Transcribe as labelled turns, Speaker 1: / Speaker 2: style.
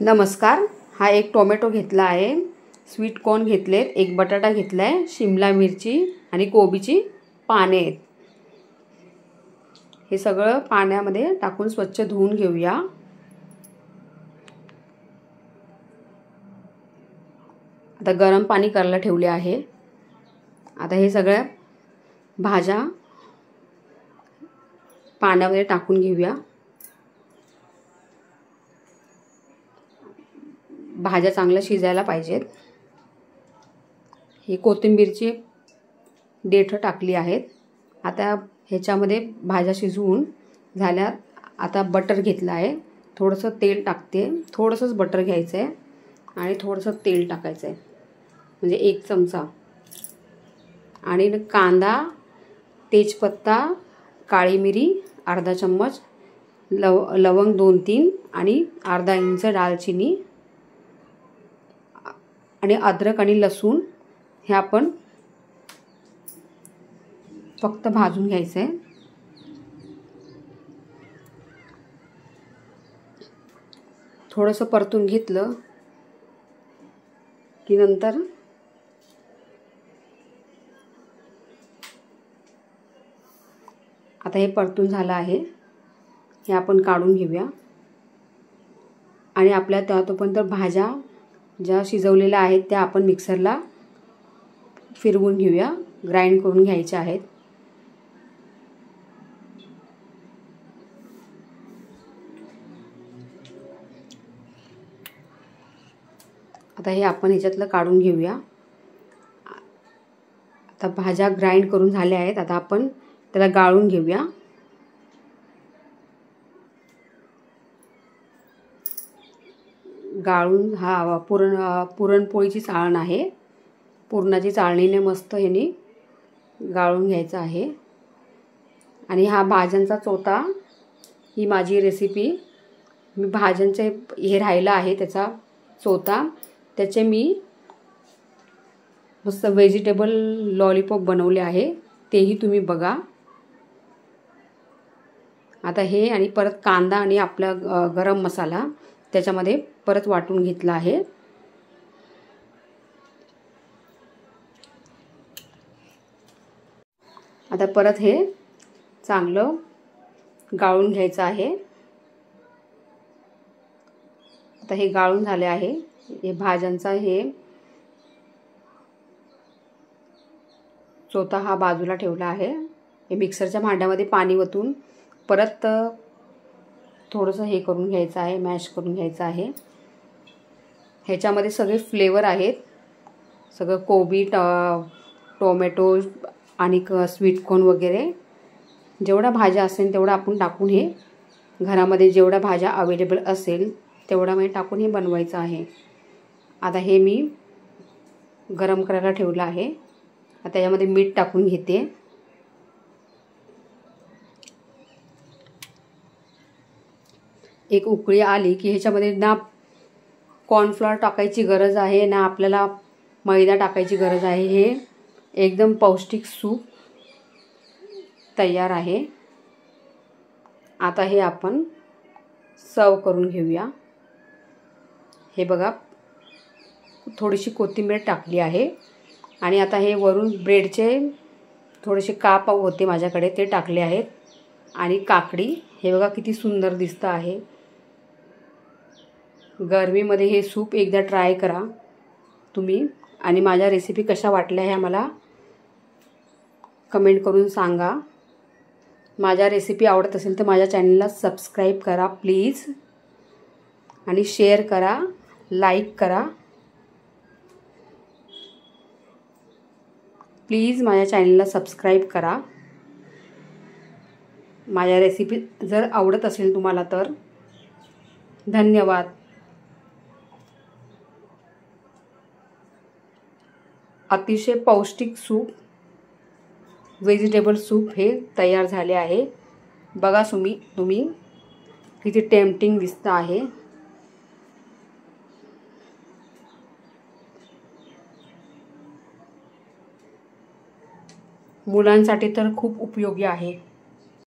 Speaker 1: नमस्कार। हा एक टोमॅटो घेतला आहे, स्वीट कॉर्न घेतलेत, एक बटाटा घेतलाय, शिमला मिरची आणि कोबीची पाने आहेत। हे सगळं पाण्यामध्ये टाकून स्वच्छ धुवून घेऊया। आता गरम पाणी करायला ठेवले आहे। आता हे सगळ्या भाज्या पाण्यामध्ये टाकून घेऊया। भाज्या चांगल्या शिजायला पाहिजेत। ही कोथिंबीरची देठ टाकली आहेत। आता ह्याच्यामध्ये भाज्या शिजवून झाल्या। आता बटर घेतला आहे, थोडंसं तेल टाकते, थोडंसंच बटर घ्यायचं आहे आणि थोडंसं तेल टाकायचं आहे, म्हणजे 1 चमचा। आणि कांदा, तेजपत्ता, काळी मिरी अर्धा चम्मच, लवंग 2-3 आणि अर्धा इंच दालचिनी आणि अद्रक आणि लसूण हे आपण फक्त भाजून घ्यायचं आहे। थोडंसं परतून घेतलं की नंतर आता हे परतून झालं आहे, हे आपण काढून घेऊया। आणि आपल्या तोपर्यंत भाज्या ज्या शिजवलेल्या आहेत त्या आपण मिक्सरला फिरवून घेऊया, ग्राइंड करून घ्यायच्या आहेत। आता हे आपण ह्याच्यातलं काढून घेऊया। आता भाज्या ग्राइंड करून झाल्या आहेत, आता आपण त्याला गाळून घेऊया। गाळून हा पुरणपोळीची चाळण आहे, पुरणाची चाळणीने मस्त ह्याने गाळून घ्यायचं आहे। आणि हा भाज्यांचा चोथा, ही माझी रेसिपी, मी भाज्यांचे हे राहिला आहे त्याचा चोथा, त्याचे मी मस्त व्हेजिटेबल लॉलीपॉप बनवले आहे, तेही तुम्ही बघा। आता हे आणि परत कांदा आणि आपला गरम मसाला त्याच्यामध्ये परत वाटून घेतला आहे। आता परत हे चांगलं गाळून घ्यायचं आहे। आता हे गाळून झाले आहे। हे भाज्यांचा हे चोथा हा बाजूला ठेवला आहे। हे मिक्सरच्या भांड्यामध्ये पाणी ओतून परत थोडंसं हे करून घ्यायचं आहे, मॅश करून घ्यायचं आहे। ह्याच्यामध्ये सगळे फ्लेवर आहेत, सगळं कोबी, टोमॅटो आणि स्वीट कॉर्न वगैरे जेवढ्या भाज्या असेल तेवढा आपण टाकून हे घरामध्ये जेवढ्या भाज्या अवेलेबल असेल तेवढ्यामध्ये टाकून हे बनवायचं आहे। आता हे मी गरम करायला ठेवलं आहे। आता यामध्ये मीठ टाकून घेते। एक उकळी आली की ह्याच्यामध्ये ना कॉर्नफ्लॉवर टाकायची गरज आहे, ना आपल्याला मैदा टाकायची गरज आहे। हे एकदम पौष्टिक सूप तयार आहे। आता हे आपण सर्व करून घेऊया। हे बघा, थोडीशी कोथिंबीर टाकली आहे आणि आता हे वरून ब्रेडचे थोडेसे काप होते माझ्याकडे, ते टाकले आहेत आणि काकडी, हे बघा किती सुंदर दिसतं आहे। गरमीमध्ये हे सूप एकदा ट्राय करा तुम्ही, आणि माझ्या रेसिपी कशा वाटल्या ह्या मला कमेंट करून सांगा। माझ्या रेसिपी आवडत असेल तर माझ्या चॅनलला सबस्क्राईब करा प्लीज, आणि शेअर करा, लाईक करा प्लीज। माझ्या चॅनलला सबस्क्राईब करा। माझ्या रेसिपी जर आवडत असेल तुम्हाला तर धन्यवाद। अतिशय पौष्टिक सूप, व्हेजिटेबल सूप हे तयार झाले आहे। बघा तुम्ही किती टेम्पटिंग दिसतं आहे। मुलांसाठी तर खूप उपयोगी आहे।